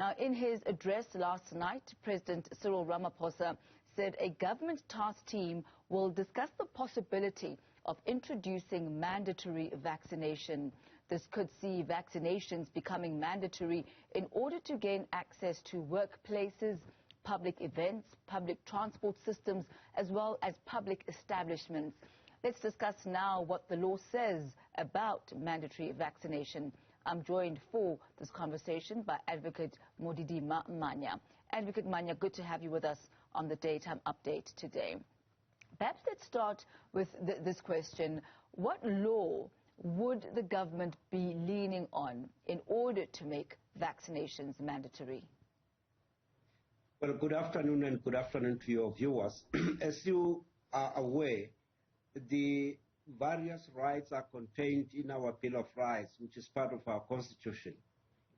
Now, in his address last night, President Cyril Ramaphosa said a government task team will discuss the possibility of introducing mandatory vaccination. This could see vaccinations becoming mandatory in order to gain access to workplaces, public events, public transport systems, as well as public establishments. Let's discuss now what the law says about mandatory vaccination. I'm joined for this conversation by Advocate Modidima Mannya. Advocate Mannya, good to have you with us on the Daytime Update today. Perhaps let's start with this question. What law would the government be leaning on in order to make vaccinations mandatory? Well, good afternoon and good afternoon to your viewers. As you are aware, the various rights are contained in our Bill of Rights, which is part of our Constitution.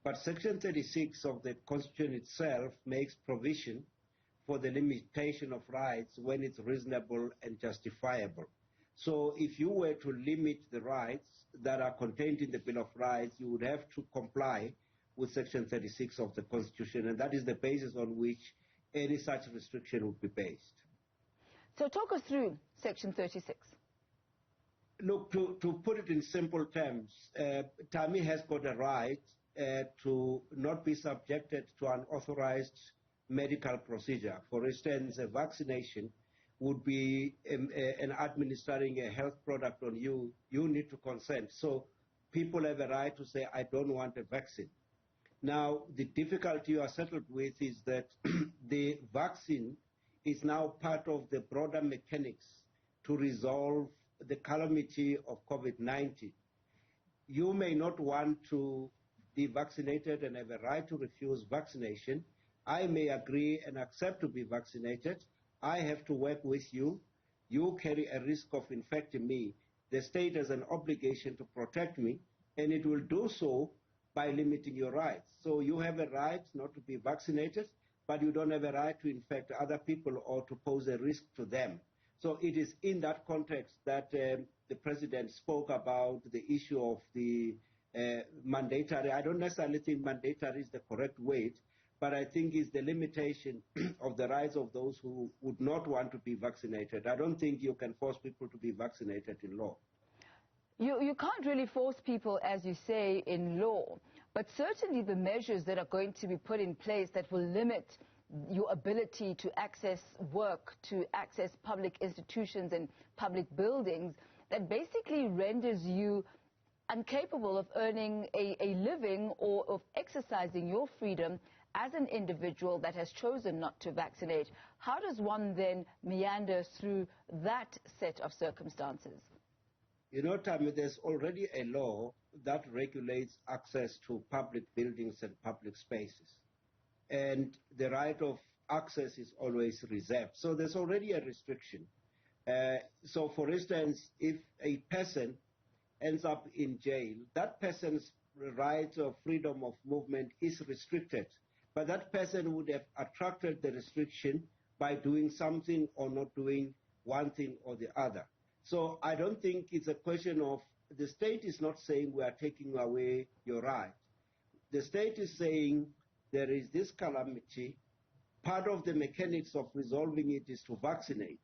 But Section 36 of the Constitution itself makes provision for the limitation of rights when it's reasonable and justifiable. So if you were to limit the rights that are contained in the Bill of Rights, you would have to comply with Section 36 of the Constitution, and that is the basis on which any such restriction would be based. So talk us through Section 36. Look, to put it in simple terms, Tammy has got a right to not be subjected to an authorized medical procedure. For instance, a vaccination would be an administering a health product on you. You need to consent. So people have a right to say, I don't want a vaccine. Now, the difficulty you are settled with is that the vaccine is now part of the broader mechanics to resolve the calamity of COVID-19. You may not want to be vaccinated and have a right to refuse vaccination. I may agree and accept to be vaccinated. I have to work with you. You carry a risk of infecting me. The state has an obligation to protect me, and it will do so by limiting your rights. So you have a right not to be vaccinated, but you don't have a right to infect other people or to pose a risk to them. So it is in that context that the president spoke about the issue of the mandatory. I don't necessarily think mandatory is the correct word, but I think it's the limitation of the rights of those who would not want to be vaccinated. I don't think you can force people to be vaccinated in law. You can't really force people, as you say, in law, but certainly the measures that are going to be put in place that will limit your ability to access work, to access public institutions and public buildings, that basically renders you incapable of earning a living or of exercising your freedom as an individual that has chosen not to vaccinate. How does one then meander through that set of circumstances? You know, Tammy, there's already a law that regulates access to public buildings and public spaces. And the right of access is always reserved. So there's already a restriction. So, for instance, if a person ends up in jail, that person's right of freedom of movement is restricted. But that person would have attracted the restriction by doing something or not doing one thing or the other. So I don't think it's a question of the state is not saying we are taking away your right. The state is saying there is this calamity. Part of the mechanics of resolving it is to vaccinate.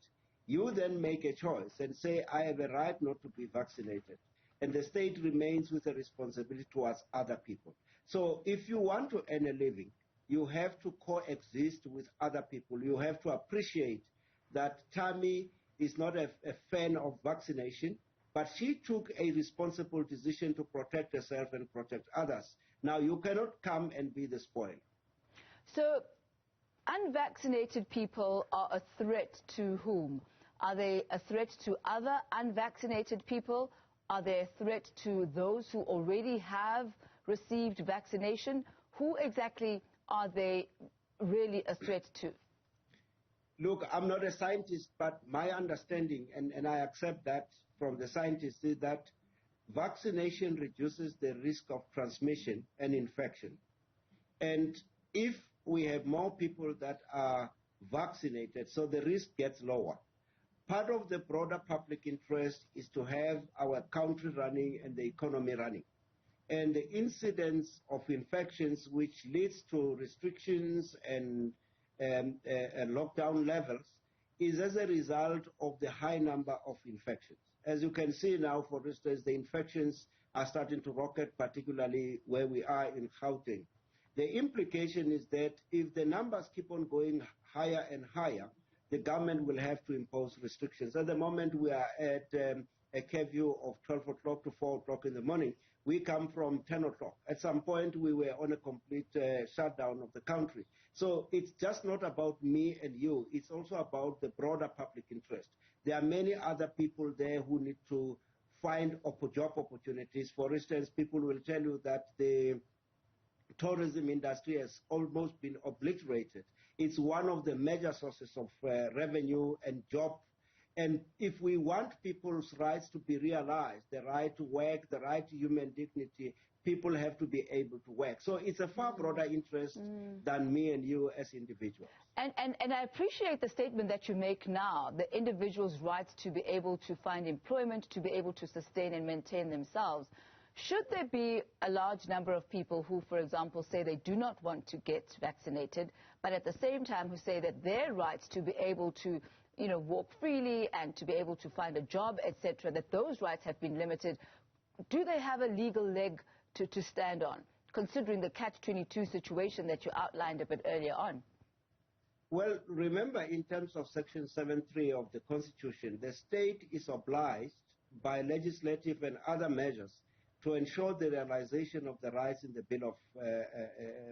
You then make a choice and say, I have a right not to be vaccinated. And the state remains with a responsibility towards other people. So if you want to earn a living, you have to coexist with other people. You have to appreciate that Tammy is not a fan of vaccination, but she took a responsible decision to protect herself and protect others. Now, you cannot come and be the spoiler. So, unvaccinated people are a threat to whom? Are they a threat to other unvaccinated people? Are they a threat to those who already have received vaccination? Who exactly are they really a threat to? Look, I'm not a scientist, but my understanding, and I accept that from the scientists, is that vaccination reduces the risk of transmission and infection. And if we have more people that are vaccinated, so the risk gets lower. Part of the broader public interest is to have our country running and the economy running. And the incidence of infections, which leads to restrictions and lockdown levels, is as a result of the high number of infections. As you can see now, for instance, the infections are starting to rocket, particularly where we are in Gauteng. The implication is that if the numbers keep on going higher and higher, the government will have to impose restrictions. At the moment, we are at a curfew of 12 o'clock to 4 o'clock in the morning. We come from 10 o'clock. At some point, we were on a complete shutdown of the country. So it's just not about me and you. It's also about the broader public interest. There are many other people there who need to find job opportunities. For instance, people will tell you that the tourism industry has almost been obliterated. It's one of the major sources of revenue and job. And if we want people's rights to be realized, the right to work, the right to human dignity, people have to be able to work. So it's a far broader interest than me and you as individuals. And I appreciate the statement that you make now, the individual's rights to be able to find employment, to be able to sustain and maintain themselves. Should there be a large number of people who, for example, say they do not want to get vaccinated, but at the same time who say that their rights to be able to walk freely and to be able to find a job, etc., that those rights have been limited, do they have a legal leg to stand on, considering the catch-22 situation that you outlined a bit earlier on? Well, remember, in terms of Section 7.3 of the Constitution, the state is obliged by legislative and other measures to ensure the realization of the rights in the Bill of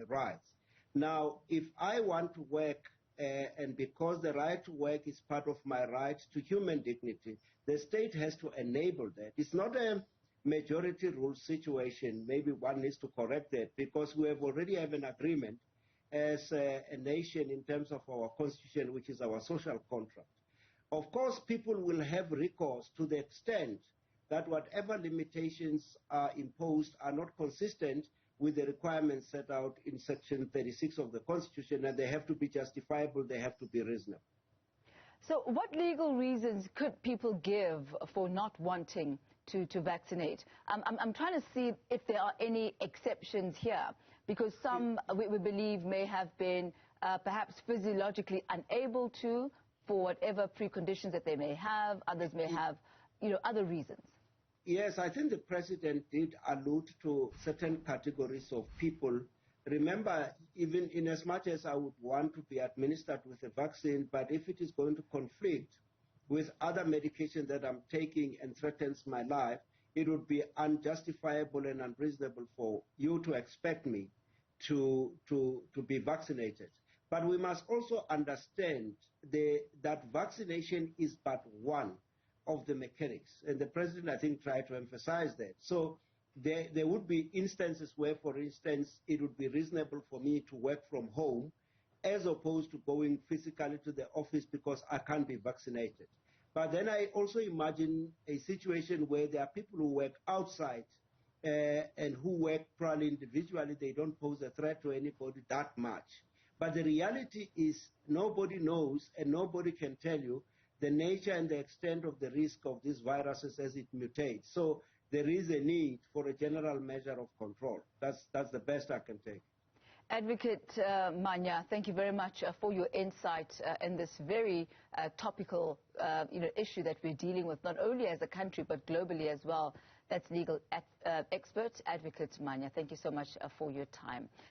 Rights. Now, if I want to work, and because the right to work is part of my right to human dignity, the state has to enable that. It's not a majority rule situation. Maybe one needs to correct that, because we already have an agreement as a nation in terms of our constitution, which is our social contract. Of course, people will have recourse to the extent that whatever limitations are imposed are not consistent with the requirements set out in Section 36 of the Constitution, and they have to be justifiable, they have to be reasonable. So what legal reasons could people give for not wanting to vaccinate? I'm trying to see if there are any exceptions here, because some, we believe, may have been perhaps physiologically unable to, for whatever preconditions that they may have. Others may have, other reasons. Yes, I think the president did allude to certain categories of people. Remember, even in as much as I would want to be administered with a vaccine, but if it is going to conflict with other medication that I'm taking and threatens my life, it would be unjustifiable and unreasonable for you to expect me to be vaccinated. But we must also understand that vaccination is but one of the mechanics. And the president, I think, tried to emphasize that. So there would be instances where, for instance, it would be reasonable for me to work from home as opposed to going physically to the office because I can't be vaccinated. But then I also imagine a situation where there are people who work outside and who work probably individually. They don't pose a threat to anybody that much. But the reality is nobody knows and nobody can tell you the nature and the extent of the risk of these viruses as it mutates. So there is a need for a general measure of control. That's the best I can take. Advocate Mannya, thank you very much for your insight in this very topical issue that we're dealing with, not only as a country, but globally as well. That's legal expert, Advocate Mannya. Thank you so much for your time.